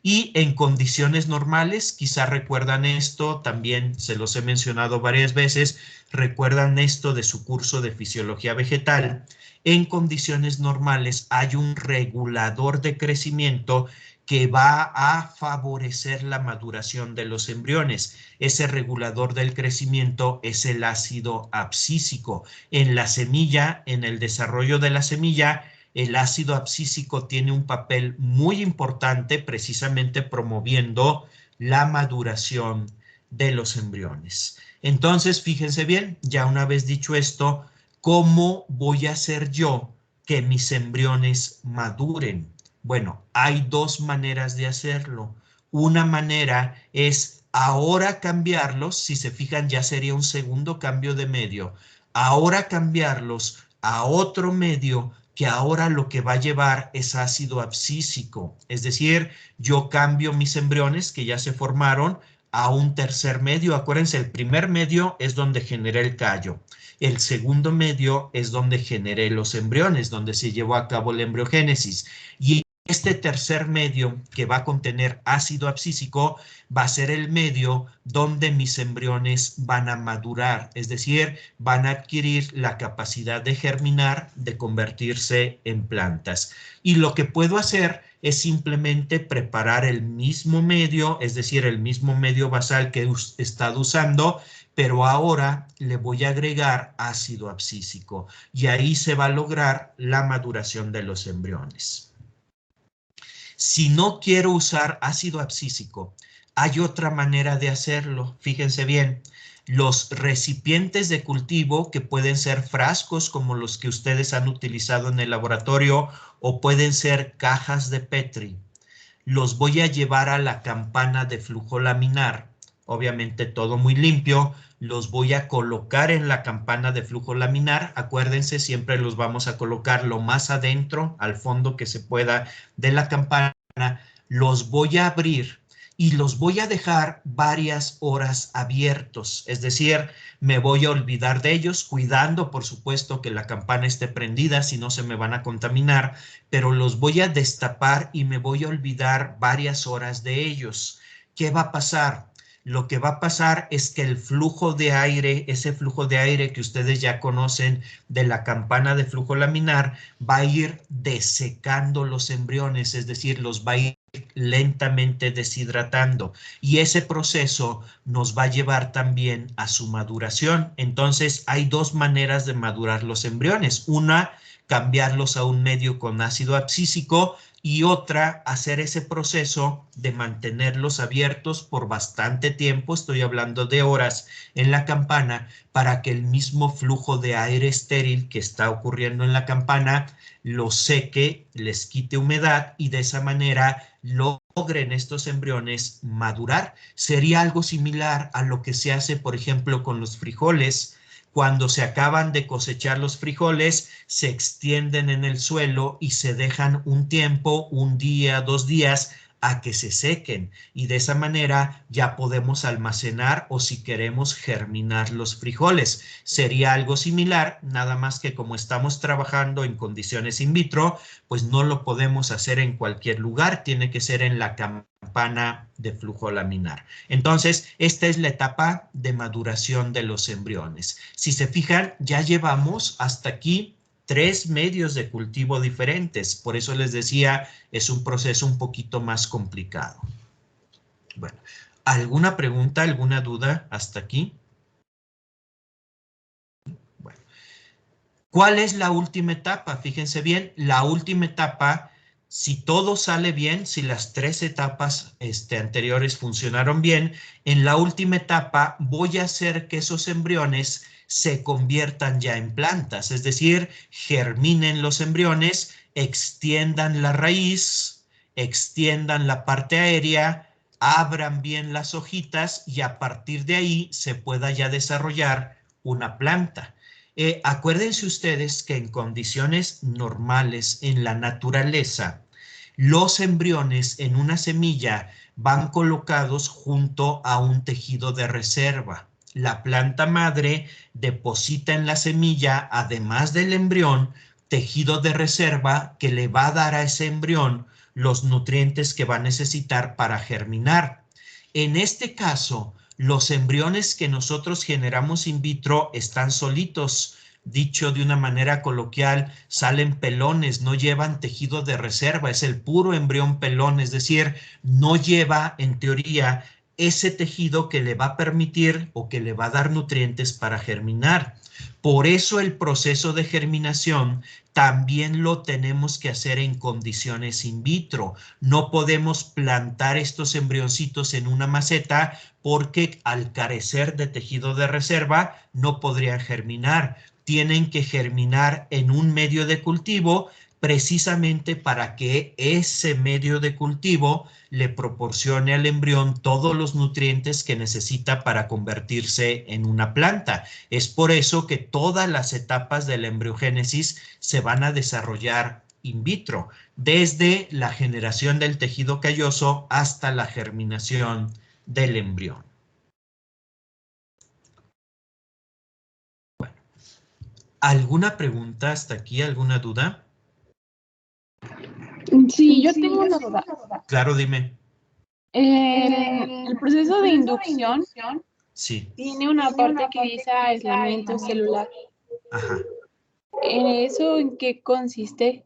Y en condiciones normales, quizá recuerdan esto, también se los he mencionado varias veces, recuerdan esto de su curso de fisiología vegetal. En condiciones normales hay un regulador de crecimiento que va a favorecer la maduración de los embriones. Ese regulador del crecimiento es el ácido abscísico. En la semilla, en el desarrollo de la semilla, el ácido abscísico tiene un papel muy importante precisamente promoviendo la maduración de los embriones. Entonces, fíjense bien, ya una vez dicho esto, ¿cómo voy a hacer yo que mis embriones maduren? Bueno, hay dos maneras de hacerlo. Una manera es ahora cambiarlos, si se fijan ya sería un segundo cambio de medio, ahora cambiarlos a otro medio que ahora lo que va a llevar es ácido abscísico. Es decir, yo cambio mis embriones que ya se formaron a un tercer medio. Acuérdense, el primer medio es donde generé el callo. El segundo medio es donde generé los embriones, donde se llevó a cabo la embriogénesis. Y este tercer medio que va a contener ácido abscísico va a ser el medio donde mis embriones van a madurar, es decir, van a adquirir la capacidad de germinar, de convertirse en plantas. Y lo que puedo hacer es simplemente preparar el mismo medio, es decir, el mismo medio basal que he estado usando, pero ahora le voy a agregar ácido abscísico y ahí se va a lograr la maduración de los embriones. Si no quiero usar ácido abscísico, hay otra manera de hacerlo. Fíjense bien, los recipientes de cultivo, que pueden ser frascos como los que ustedes han utilizado en el laboratorio o pueden ser cajas de Petri, los voy a llevar a la campana de flujo laminar. Obviamente todo muy limpio. Los voy a colocar en la campana de flujo laminar. Acuérdense, siempre los vamos a colocar lo más adentro, al fondo que se pueda de la campana. Los voy a abrir y los voy a dejar varias horas abiertos. Es decir, me voy a olvidar de ellos, cuidando, por supuesto, que la campana esté prendida, si no se me van a contaminar, pero los voy a destapar y me voy a olvidar varias horas de ellos. ¿Qué va a pasar? Lo que va a pasar es que el flujo de aire, ese flujo de aire que ustedes ya conocen de la campana de flujo laminar, va a ir desecando los embriones, es decir, los va a ir lentamente deshidratando y ese proceso nos va a llevar también a su maduración. Entonces hay dos maneras de madurar los embriones. Una, cambiarlos a un medio con ácido abscísico y otra, hacer ese proceso de mantenerlos abiertos por bastante tiempo, estoy hablando de horas en la campana, para que el mismo flujo de aire estéril que está ocurriendo en la campana los seque, les quite humedad y de esa manera logren estos embriones madurar. Sería algo similar a lo que se hace, por ejemplo, con los frijoles. Cuando se acaban de cosechar los frijoles, se extienden en el suelo y se dejan un tiempo, un día, 2 días, a que se sequen, y de esa manera ya podemos almacenar o si queremos germinar los frijoles. Sería algo similar, nada más que como estamos trabajando en condiciones in vitro, pues no lo podemos hacer en cualquier lugar, tiene que ser en la campana de flujo laminar. Entonces, esta es la etapa de maduración de los embriones. Si se fijan, ya llevamos hasta aquí 3 medios de cultivo diferentes. Por eso les decía, es un proceso un poquito más complicado. Bueno, ¿alguna pregunta, alguna duda hasta aquí? Bueno, ¿cuál es la última etapa? Fíjense bien, la última etapa, si todo sale bien, si las 3 etapas anteriores funcionaron bien, en la última etapa voy a hacer que esos embriones se conviertan ya en plantas, es decir, germinen los embriones, extiendan la raíz, extiendan la parte aérea, abran bien las hojitas y a partir de ahí se pueda ya desarrollar una planta. Acuérdense ustedes que en condiciones normales en la naturaleza, los embriones en una semilla van colocados junto a un tejido de reserva. La planta madre deposita en la semilla, además del embrión, tejido de reserva que le va a dar a ese embrión los nutrientes que va a necesitar para germinar. En este caso, los embriones que nosotros generamos in vitro están solitos. Dicho de una manera coloquial, salen pelones, no llevan tejido de reserva, es el puro embrión pelón, es decir, no lleva en teoría ese tejido que le va a permitir o que le va a dar nutrientes para germinar. Por eso el proceso de germinación también lo tenemos que hacer en condiciones in vitro. No podemos plantar estos embrioncitos en una maceta porque al carecer de tejido de reserva no podrían germinar. Tienen que germinar en un medio de cultivo precisamente para que ese medio de cultivo le proporcione al embrión todos los nutrientes que necesita para convertirse en una planta. Es por eso que todas las etapas de la embriogénesis se van a desarrollar in vitro, desde la generación del tejido calloso hasta la germinación del embrión. Bueno, ¿alguna pregunta hasta aquí? ¿Alguna duda? Sí, yo tengo una duda. Claro, dime. El proceso de inducción Sí. tiene una parte que dice aislamiento celular. Ajá. ¿Eso en qué consiste?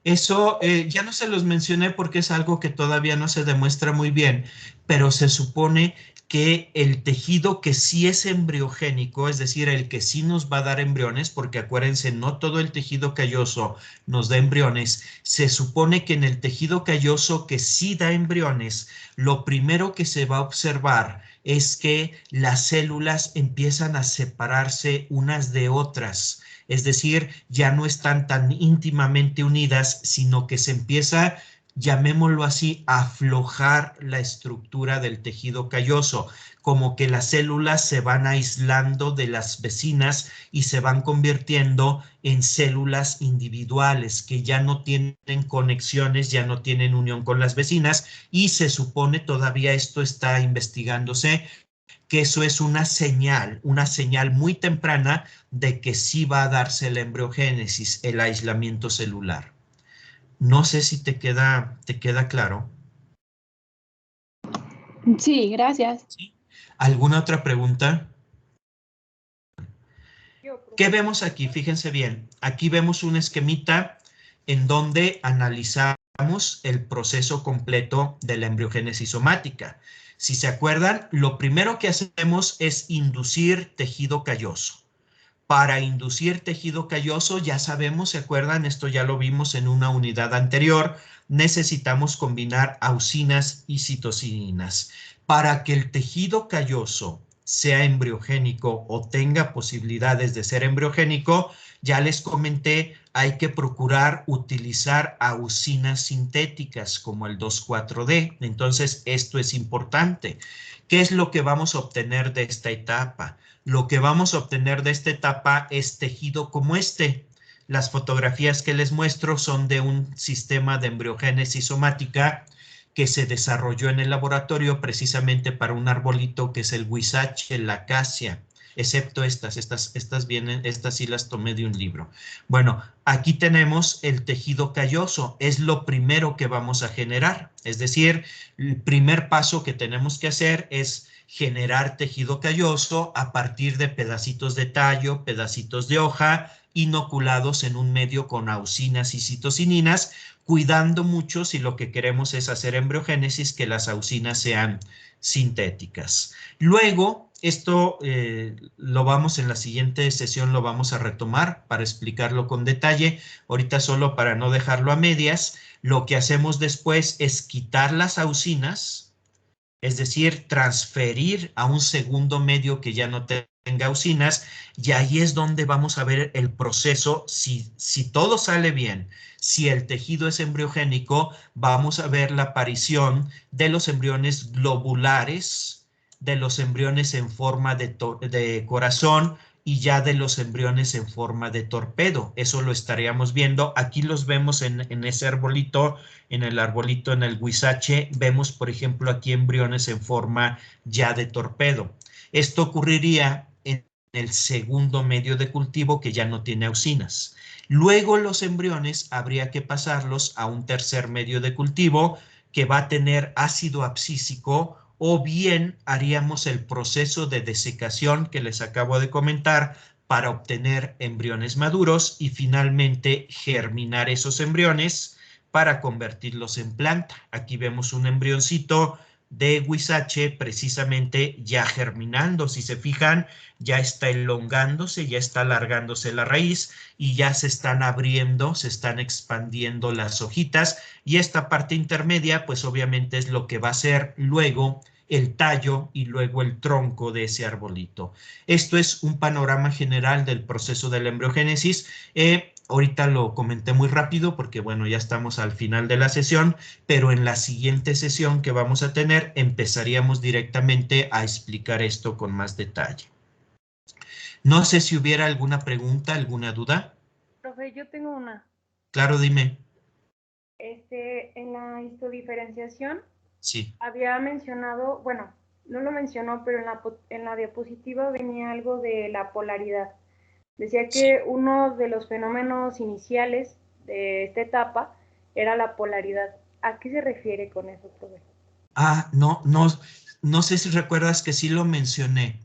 Eso ya no se los mencioné porque es algo que todavía no se demuestra muy bien, pero se supone que el tejido que sí es embriogénico, es decir, el que sí nos va a dar embriones, porque acuérdense, no todo el tejido calloso nos da embriones, se supone que en el tejido calloso que sí da embriones, lo primero que se va a observar es que las células empiezan a separarse unas de otras. Es decir, ya no están tan íntimamente unidas, sino que se empieza, llamémoslo así, a aflojar la estructura del tejido calloso, como que las células se van aislando de las vecinas y se van convirtiendo en células individuales que ya no tienen conexiones, ya no tienen unión con las vecinas, y se supone, todavía esto está investigándose, que eso es una señal muy temprana de que sí va a darse la embriogénesis, el aislamiento celular. No sé si te queda claro. Sí, gracias. ¿Sí? ¿Alguna otra pregunta? ¿Qué vemos aquí? Fíjense bien. Aquí vemos un esquemita en donde analizamos el proceso completo de la embriogénesis somática. Si se acuerdan, lo primero que hacemos es inducir tejido calloso. Para inducir tejido calloso, ya sabemos, ¿se acuerdan? Esto ya lo vimos en una unidad anterior. Necesitamos combinar auxinas y citocinas. Para que el tejido calloso sea embriogénico o tenga posibilidades de ser embriogénico, ya les comenté, hay que procurar utilizar auxinas sintéticas como el 2,4-D. Entonces, esto es importante. ¿Qué es lo que vamos a obtener de esta etapa? Lo que vamos a obtener de esta etapa es tejido como este. Las fotografías que les muestro son de un sistema de embriogénesis somática que se desarrolló en el laboratorio precisamente para un arbolito que es el huizache, la acacia, excepto estas vienen, estas sí las tomé de un libro. Bueno, aquí tenemos el tejido calloso, es lo primero que vamos a generar, es decir, el primer paso que tenemos que hacer es generar tejido calloso a partir de pedacitos de tallo, pedacitos de hoja, inoculados en un medio con auxinas y citocininas, cuidando mucho si lo que queremos es hacer embriogénesis, que las auxinas sean sintéticas. Luego, esto lo vamos en la siguiente sesión, lo vamos a retomar para explicarlo con detalle. Ahorita solo para no dejarlo a medias, lo que hacemos después es quitar las auxinas, es decir, transferir a un segundo medio que ya no tenga auxinas, y ahí es donde vamos a ver el proceso. Si todo sale bien, si el tejido es embriogénico, vamos a ver la aparición de los embriones globulares, de los embriones en forma de corazón y ya de los embriones en forma de torpedo. Eso lo estaríamos viendo. Aquí los vemos en ese arbolito, en el huizache. Vemos, por ejemplo, aquí embriones en forma ya de torpedo. Esto ocurriría en el segundo medio de cultivo que ya no tiene auxinas. Luego los embriones habría que pasarlos a un tercer medio de cultivo que va a tener ácido abscísico, o bien haríamos el proceso de desecación que les acabo de comentar para obtener embriones maduros y finalmente germinar esos embriones para convertirlos en planta. Aquí vemos un embrioncito de huizache precisamente ya germinando. Si se fijan, ya está elongándose, ya está alargándose la raíz y ya se están abriendo, se están expandiendo las hojitas, y esta parte intermedia pues obviamente es lo que va a ser luego el tallo y luego el tronco de ese arbolito. Esto es un panorama general del proceso de la embriogénesis. Ahorita lo comenté muy rápido porque, bueno, ya estamos al final de la sesión, pero en la siguiente sesión que vamos a tener empezaríamos directamente a explicar esto con más detalle. No sé si hubiera alguna pregunta, alguna duda. Profe, yo tengo una. Claro, dime. En la histodiferenciación Sí. había mencionado, bueno, no lo mencionó, pero en la diapositiva venía algo de la polaridad. Decía que uno de los fenómenos iniciales de esta etapa era la polaridad. ¿A qué se refiere con eso, profe? No sé si recuerdas que sí lo mencioné,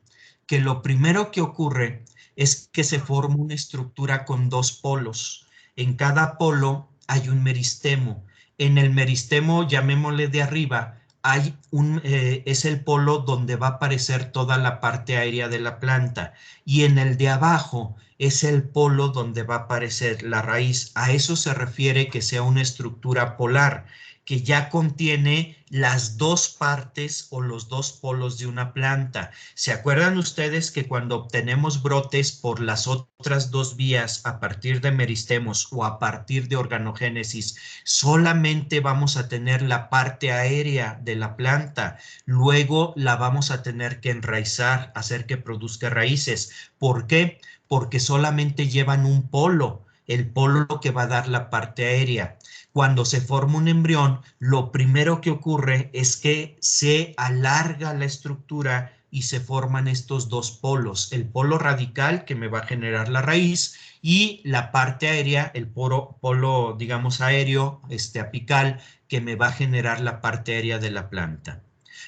que lo primero que ocurre es que se forma una estructura con dos polos. En cada polo hay un meristemo. En el meristemo, llamémosle de arriba, es el polo donde va a aparecer toda la parte aérea de la planta, y en el de abajo es el polo donde va a aparecer la raíz. A eso se refiere que sea una estructura polar, que ya contiene las dos partes o los dos polos de una planta. ¿Se acuerdan ustedes que cuando obtenemos brotes por las otras dos vías a partir de meristemos o a partir de organogénesis, solamente vamos a tener la parte aérea de la planta? Luego la vamos a tener que enraizar, hacer que produzca raíces. ¿Por qué? Porque solamente llevan un polo, el polo que va a dar la parte aérea. Cuando se forma un embrión, lo primero que ocurre es que se alarga la estructura y se forman estos dos polos, el polo radical que me va a generar la raíz y la parte aérea, el polo digamos aéreo, apical, que me va a generar la parte aérea de la planta.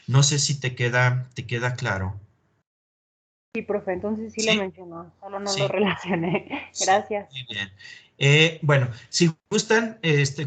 No sé si te queda claro. Sí, profe, entonces sí, ¿Sí? lo mencionó, solo no Sí. lo relacioné. Gracias. Muy bien. Bueno, si gustan,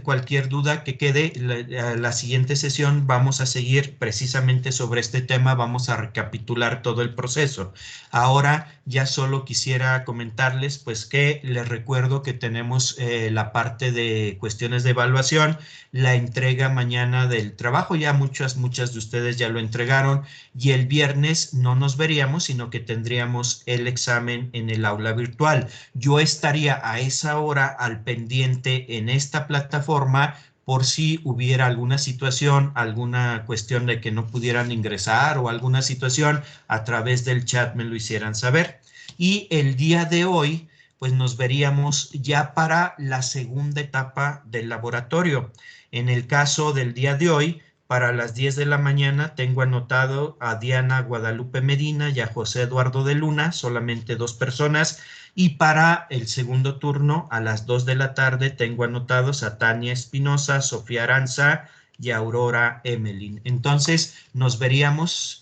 cualquier duda que quede, la siguiente sesión vamos a seguir precisamente sobre este tema, vamos a recapitular todo el proceso. Ahora ya solo quisiera comentarles pues que les recuerdo que tenemos la parte de cuestiones de evaluación, la entrega mañana del trabajo, ya muchas de ustedes ya lo entregaron, y el viernes no nos veríamos, sino que tendríamos el examen en el aula virtual. Yo estaría a esa hora al pendiente en esta plataforma por si hubiera alguna situación, alguna cuestión de que no pudieran ingresar o alguna situación, a través del chat me lo hicieran saber. Y el día de hoy, pues nos veríamos ya para la segunda etapa del laboratorio. En el caso del día de hoy, para las 10 de la mañana tengo anotado a Diana Guadalupe Medina y a José Eduardo de Luna, solamente 2 personas. Y para el segundo turno, a las 2 de la tarde, tengo anotados a Tania Espinosa, Sofía Aranza y Aurora Emelin. Entonces, nos veríamos,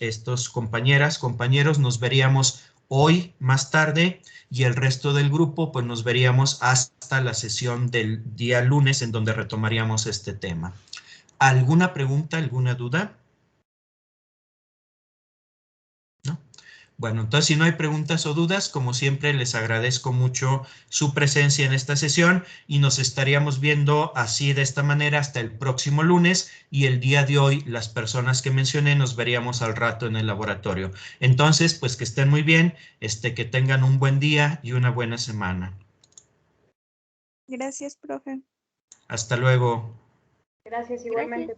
compañeros, nos veríamos hoy más tarde, y el resto del grupo, pues nos veríamos hasta la sesión del día lunes, en donde retomaríamos este tema. ¿Alguna pregunta, alguna duda? ¿No? Bueno, entonces si no hay preguntas o dudas, como siempre les agradezco mucho su presencia en esta sesión y nos estaríamos viendo así de esta manera hasta el próximo lunes, y el día de hoy las personas que mencioné nos veríamos al rato en el laboratorio. Entonces, pues que estén muy bien, que tengan un buen día y una buena semana. Gracias, profe. Hasta luego. Gracias, igualmente.